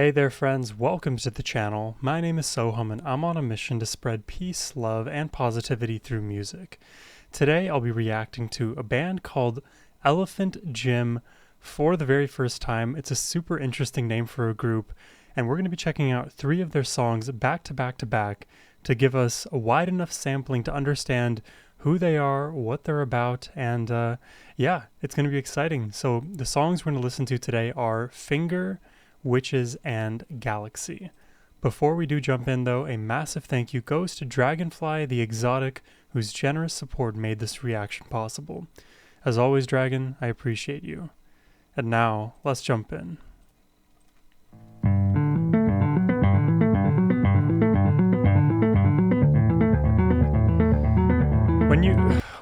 Hey there friends, welcome to the channel. My name is Sohum and I'm on a mission to spread peace, love, and positivity through music. Today I'll be reacting to a band called Elephant Gym for the very first time. It's a super interesting name for a group, and we're going to be checking out 3 of their songs back to back to back to give us a wide enough sampling to understand who they are, what they're about, and yeah, it's going to be exciting. So the songs we're going to listen to today are Finger, Witches, and Galaxy. Before we do jump in though, a massive thank you goes to Dragonfly the Exotic, whose generous support made this reaction possible. As always, Dragon, I appreciate you. And now, let's jump in.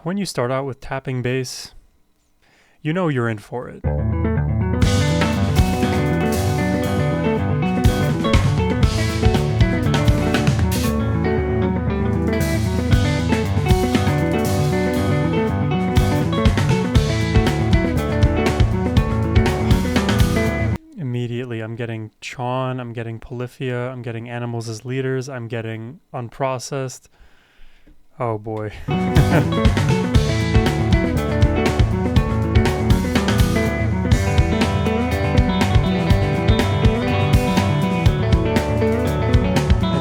When you start out with tapping bass, you know you're in for it. Immediately, I'm getting Chon, I'm getting Polyphia, I'm getting Animals as Leaders, I'm getting Unprocessed. Oh boy. And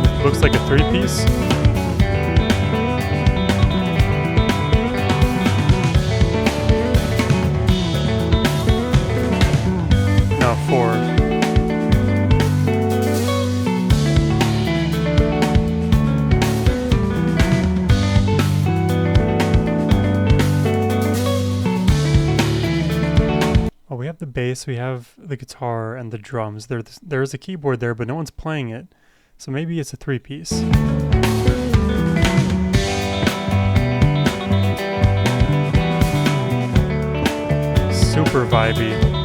it looks like a 3-piece. No, 4. Oh, we have the bass, we have the guitar, and the drums. There's a keyboard there, but no one's playing it. So maybe it's a 3-piece. Super vibey.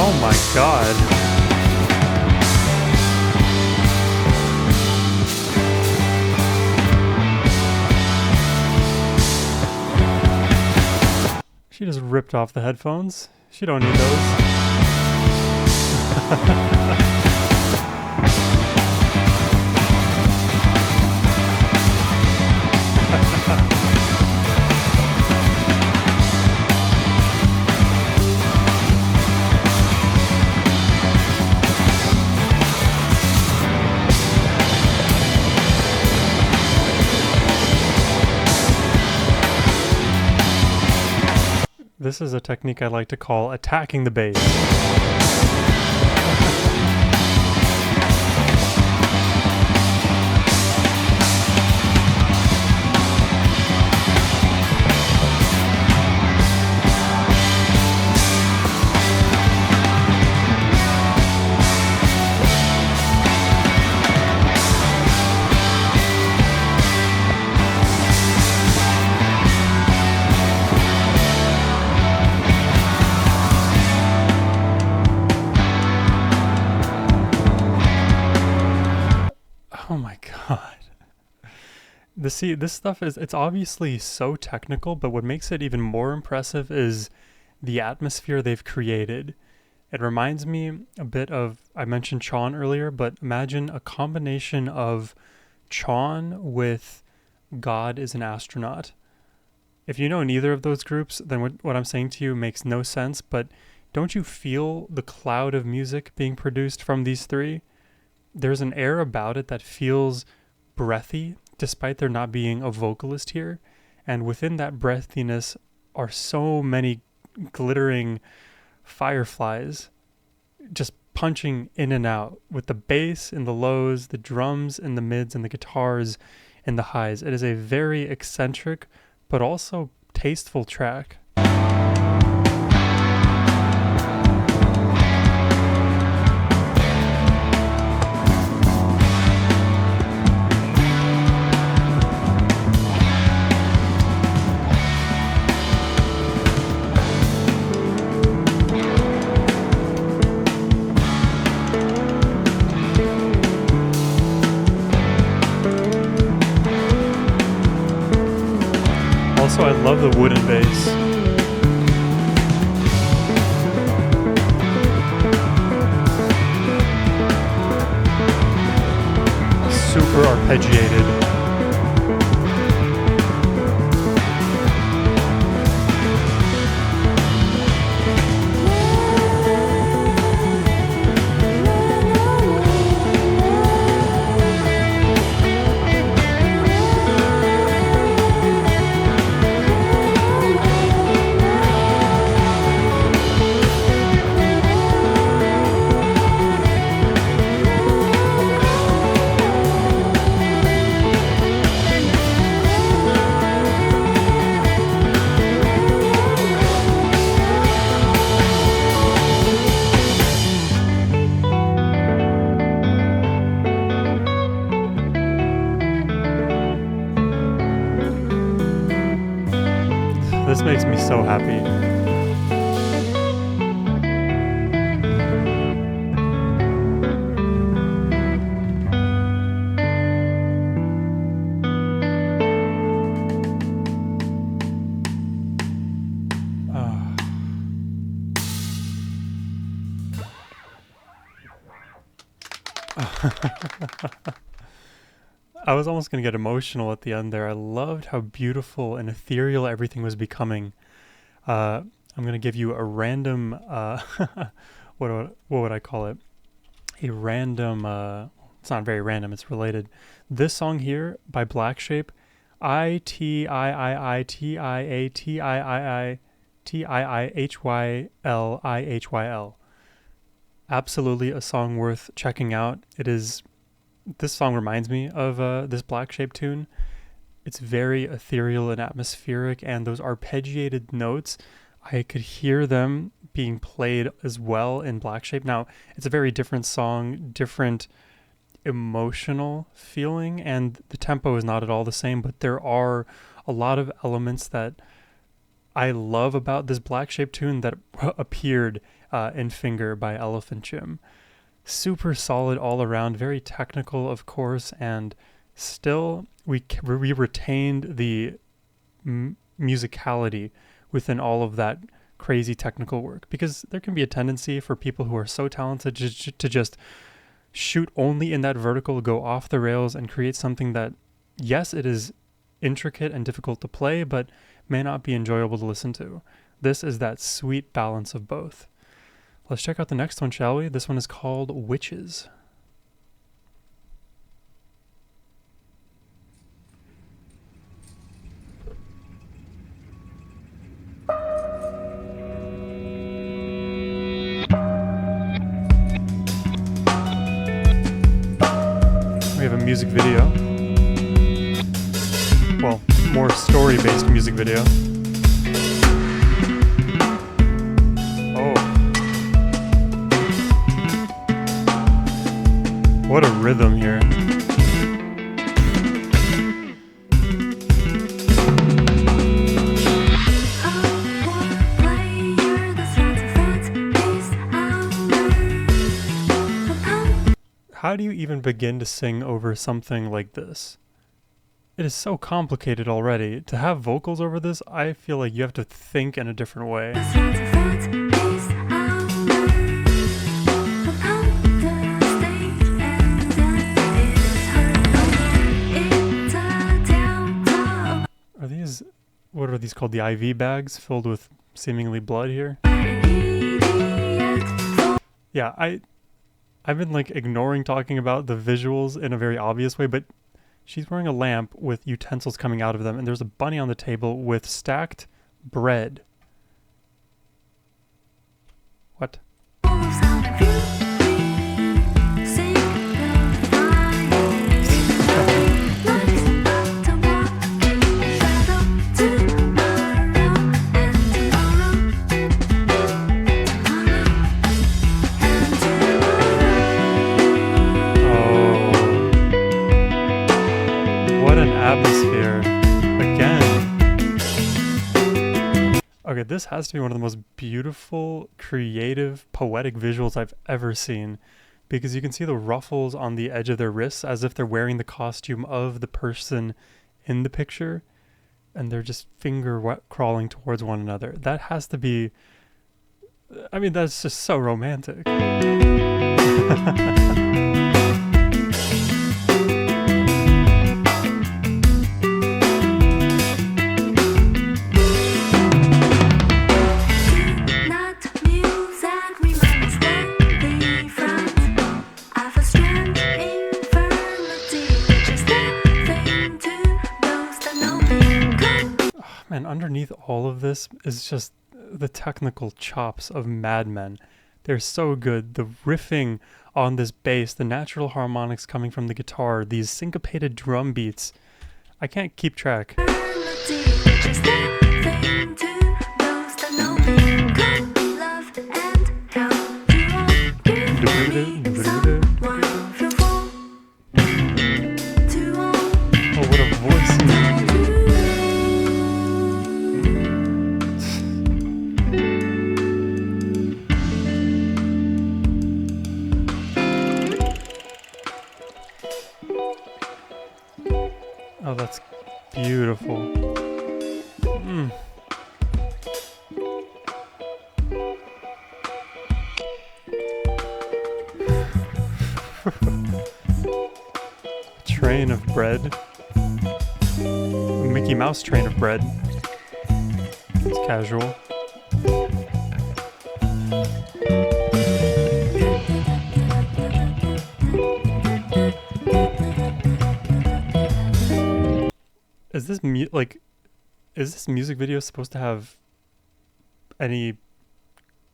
Oh my god. She just ripped off the headphones. She don't need those. This is a technique I like to call attacking the bass. Oh my god. This stuff it's obviously so technical, but what makes it even more impressive is the atmosphere they've created. It reminds me a bit of, I mentioned Chon earlier, but imagine a combination of Chon with God is an Astronaut. If you know neither of those groups, then what I'm saying to you makes no sense, but Don't you feel the cloud of music being produced from these three? There's an air about it that feels breathy, despite there not being a vocalist here. And within that breathiness are so many glittering fireflies just punching in and out with the bass in the lows, the drums in the mids, and the guitars in the highs. It is a very eccentric but also tasteful track. Also, I love the wooden bass. Super arpeggiated. This makes me so happy. I was almost going to get emotional at the end there. I loved how beautiful and ethereal everything was becoming. I'm going to give you a random, what would I call it? A random, it's not very random, it's related. This song here by Black Shape, Itiiitiiitiihyl. Absolutely a song worth checking out. This song reminds me of this Black Shape tune. It's very ethereal and atmospheric, and those arpeggiated notes, I could hear them being played as well in Black Shape. Now, it's a very different song, different emotional feeling, and the tempo is not at all the same, but there are a lot of elements that I love about this Black Shape tune that appeared in Finger by Elephant Gym. Super solid all around, very technical, of course, and still we retained the musicality within all of that crazy technical work, because there can be a tendency for people who are so talented to just shoot only in that vertical, go off the rails, and create something that, yes, it is intricate and difficult to play, but may not be enjoyable to listen to. This is that sweet balance of both. Let's check out the next one, shall we? This one is called Witches. We have a music video. Well, more story-based music video. What a rhythm here. How do you even begin to sing over something like this? It is so complicated already. To have vocals over this, I feel like you have to think in a different way. What are these called? The IV bags filled with seemingly blood here? Yeah, I've been like ignoring talking about the visuals in a very obvious way, but she's wearing a lamp with utensils coming out of them, and there's a bunny on the table with stacked bread. What? Oh, what an atmosphere. Again. Okay, this has to be one of the most beautiful, creative, poetic visuals I've ever seen, because you can see the ruffles on the edge of their wrists as if they're wearing the costume of the person in the picture, and they're just crawling towards one another. That has to be, I mean, that's just so romantic. Man, underneath all of this is just the technical chops of Mad Men. They're so good. The riffing on this bass, the natural harmonics coming from the guitar, these syncopated drum beats. I can't keep track. Oh, what a voice. Oh, that's beautiful. Train of bread. A Mickey Mouse train of bread. It's casual. Is this is this music video supposed to have any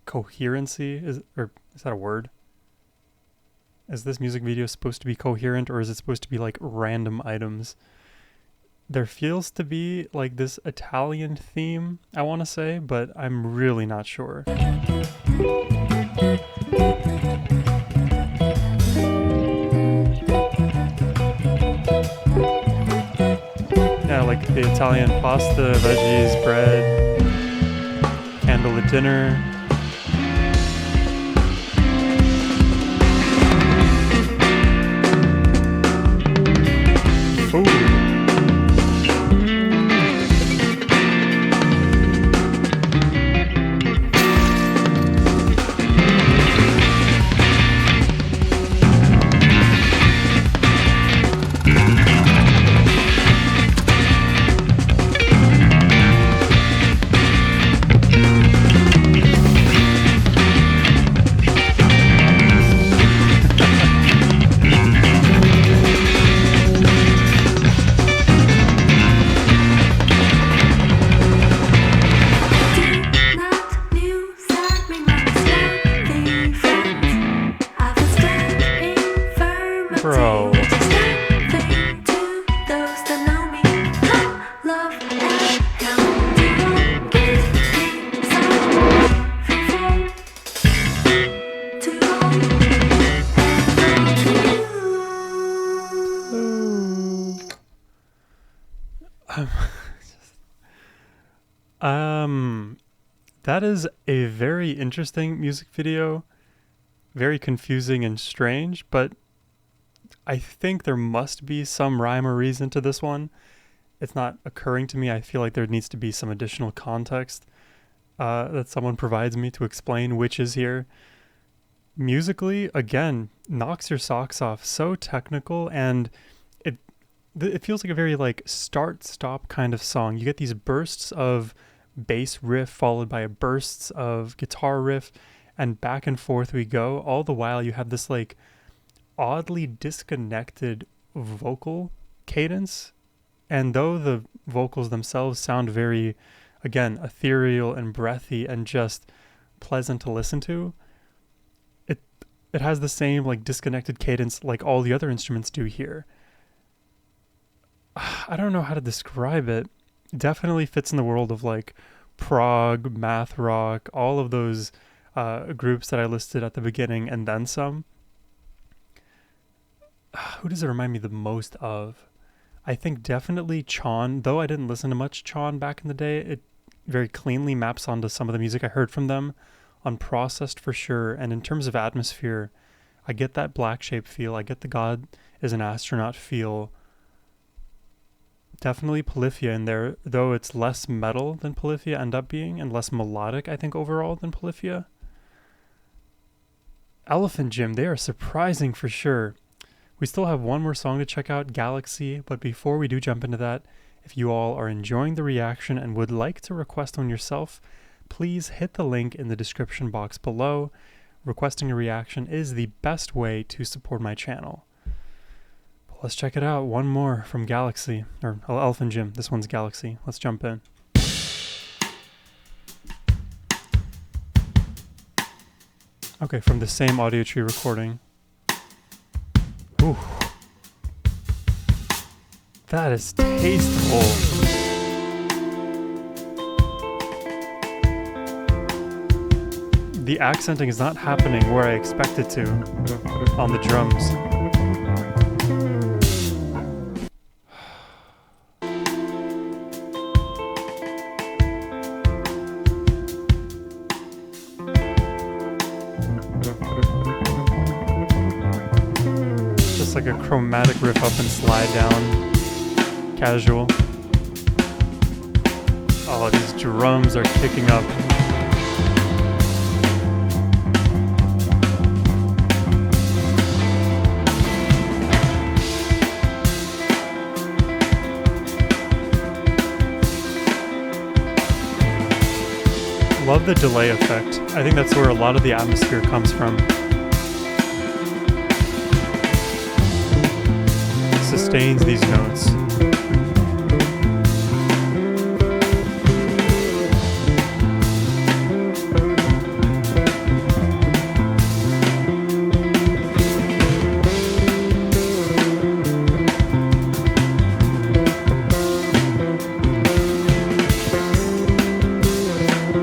coherency? Is that a word? Is this music video supposed to be coherent, or is it supposed to be like random items? There feels to be like this Italian theme, I want to say, but I'm really not sure. Yeah, like the Italian pasta, veggies, bread, candlelit dinner. Ooh. Bro. That is a very interesting music video. Very confusing and strange, but I think there must be some rhyme or reason to this one. It's not occurring to me. I feel like there needs to be some additional context that someone provides me to explain which is here. Musically, again, knocks your socks off. So technical, and it feels like a very like start-stop kind of song. You get these bursts of bass riff followed by bursts of guitar riff, and back and forth we go. All the while you have this like oddly disconnected vocal cadence. And though the vocals themselves sound very, again, ethereal and breathy and just pleasant to listen to, it has the same like disconnected cadence like all the other instruments do here. I don't know how to describe it. Definitely fits in the world of like prog, math rock, all of those groups that I listed at the beginning and then some. Who does it remind me the most of? I think definitely Chon, though I didn't listen to much Chon back in the day. It very cleanly maps onto some of the music I heard from them. Unprocessed for sure, and in terms of atmosphere, I get that Black Shape feel, I get the God is an Astronaut feel. Definitely Polyphia in there, though it's less metal than Polyphia end up being, and less melodic, I think, overall than Polyphia. Elephant Gym, they are surprising for sure. We still have one more song to check out, Galaxy, but before we do jump into that, if you all are enjoying the reaction and would like to request one yourself, please hit the link in the description box below. Requesting a reaction is the best way to support my channel. But let's check it out. One more from Galaxy, or Elephant Gym. This one's Galaxy. Let's jump in. Okay, from the same audio tree recording. Ooh. That is tasteful. The accenting is not happening where I expect it to on the drums. Just like a chromatic riff up and slide down. Casual. Oh, these drums are kicking up. Love the delay effect. I think that's where a lot of the atmosphere comes from. Sustains these notes.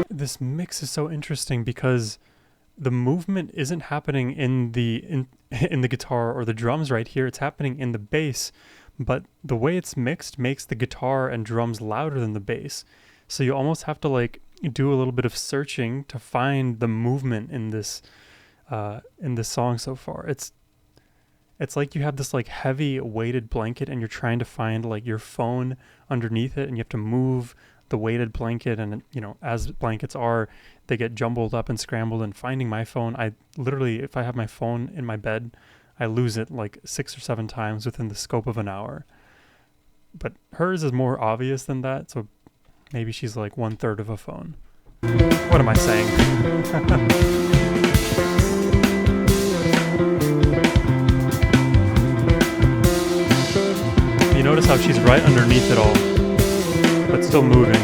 This mix is so interesting because the movement isn't happening in the guitar or the drums right here. It's happening in the bass, but the way it's mixed makes the guitar and drums louder than the bass. So you almost have to like do a little bit of searching to find the movement in this song so far. It's like you have this like heavy weighted blanket and you're trying to find like your phone underneath it, and you have to move the weighted blanket, and you know, as blankets are, they get jumbled up and scrambled, and finding my phone, I literally, if I have my phone in my bed, I lose it like 6 or 7 times within the scope of an hour. But hers is more obvious than that, so maybe she's like 1/3 of a phone. What am I saying? You notice how she's right underneath it all, but still moving.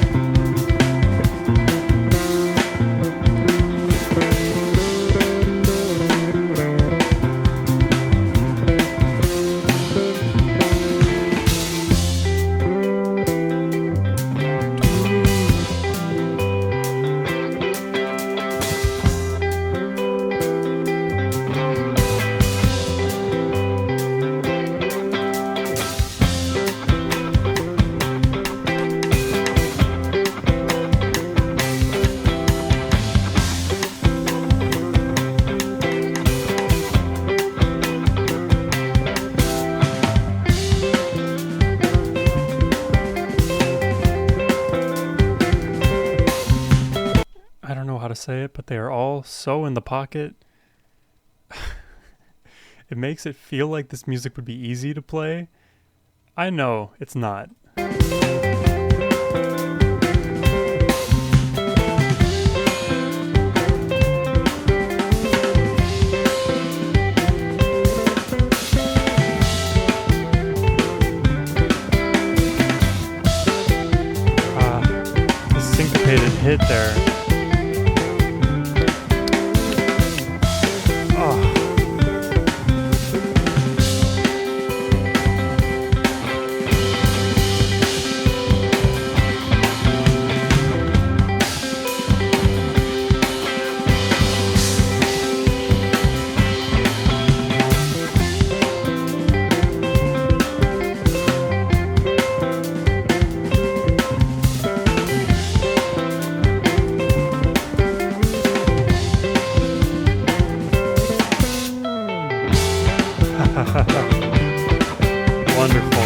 I don't know how to say it, but they are all so in the pocket. It makes it feel like this music would be easy to play. I know it's not. right there. Oh. Wonderful.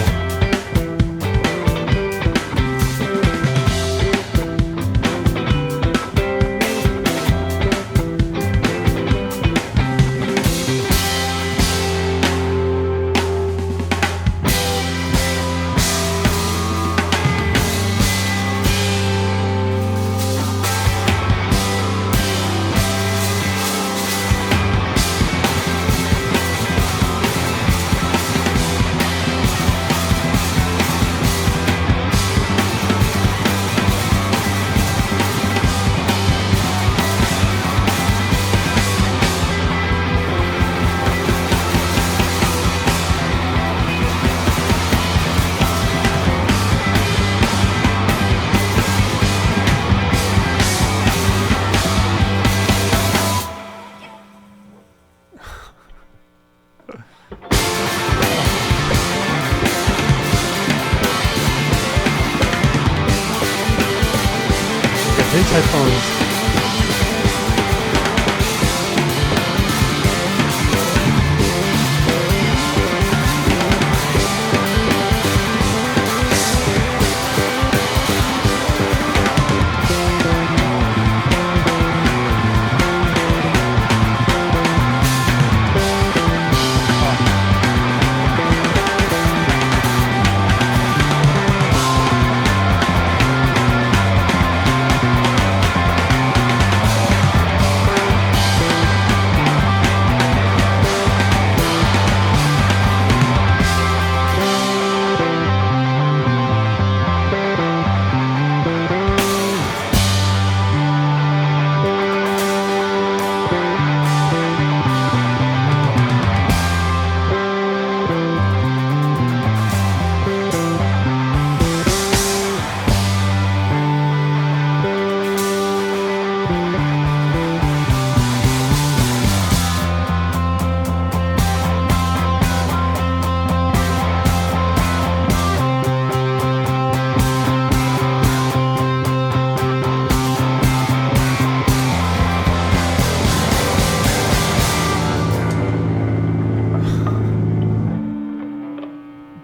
These headphones.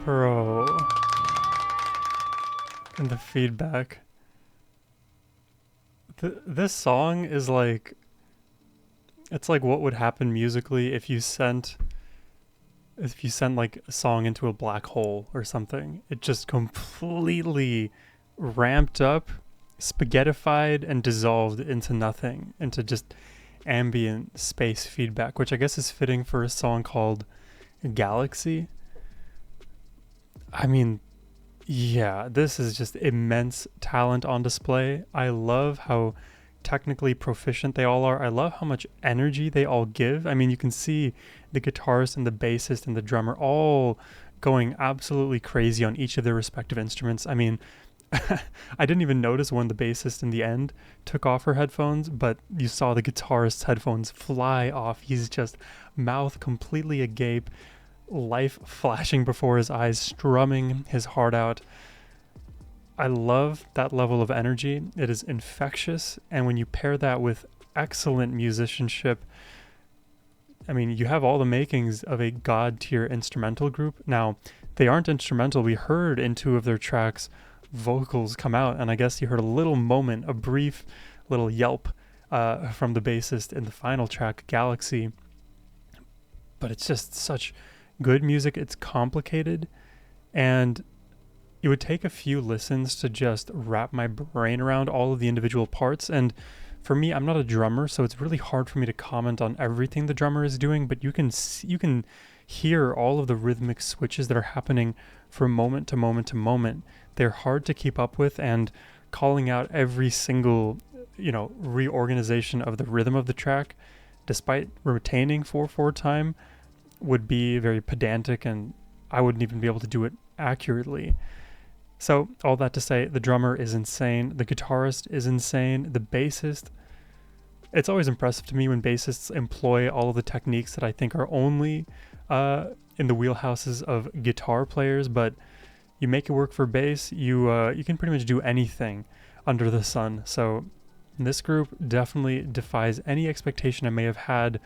Bro. And the feedback. This song is like, it's like what would happen musically if you sent like a song into a black hole or something. It just completely ramped up, spaghettified, and dissolved into nothing, into just ambient space feedback, which I guess is fitting for a song called Galaxy. I mean, yeah, this is just immense talent on display. I love how technically proficient they all are. I love how much energy they all give. I mean, you can see the guitarist and the bassist and the drummer all going absolutely crazy on each of their respective instruments. I mean, I didn't even notice when the bassist in the end took off her headphones, but you saw the guitarist's headphones fly off. He's just mouth completely agape, life flashing before his eyes, strumming his heart out. I love that level of energy. It is infectious, and when you pair that with excellent musicianship, I mean, you have all the makings of a god tier instrumental group. Now, they aren't instrumental. We heard in two of their tracks vocals come out, and I guess you heard a little moment, a brief little yelp from the bassist in the final track, Galaxy. But it's just such good music. It's complicated, and it would take a few listens to just wrap my brain around all of the individual parts. And for me, I'm not a drummer, so it's really hard for me to comment on everything the drummer is doing, but you can hear all of the rhythmic switches that are happening from moment to moment to moment. They're hard to keep up with, and calling out every single reorganization of the rhythm of the track, despite retaining 4/4 time, would be very pedantic, and I wouldn't even be able to do it accurately. So all that to say, the drummer is insane, the guitarist is insane, the bassist. It's always impressive to me when bassists employ all of the techniques that I think are only in the wheelhouses of guitar players, but you make it work for bass, you can pretty much do anything under the sun. So this group definitely defies any expectation I may have had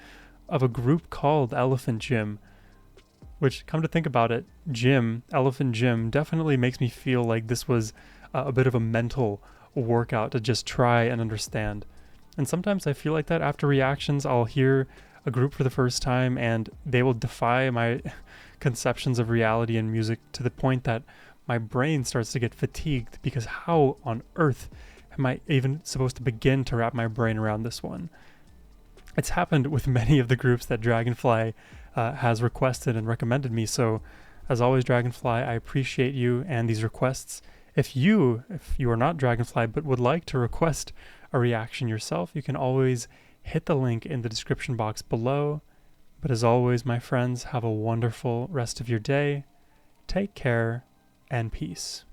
of a group called Elephant Gym, which, come to think about it, Elephant Gym, definitely makes me feel like this was a bit of a mental workout to just try and understand. And sometimes I feel like that after reactions, I'll hear a group for the first time and they will defy my conceptions of reality and music to the point that my brain starts to get fatigued, because how on earth am I even supposed to begin to wrap my brain around this one? It's happened with many of the groups that Dragonfly has requested and recommended me. So as always, Dragonfly, I appreciate you and these requests. If you are not Dragonfly but would like to request a reaction yourself, you can always hit the link in the description box below. But as always, my friends, have a wonderful rest of your day. Take care and peace.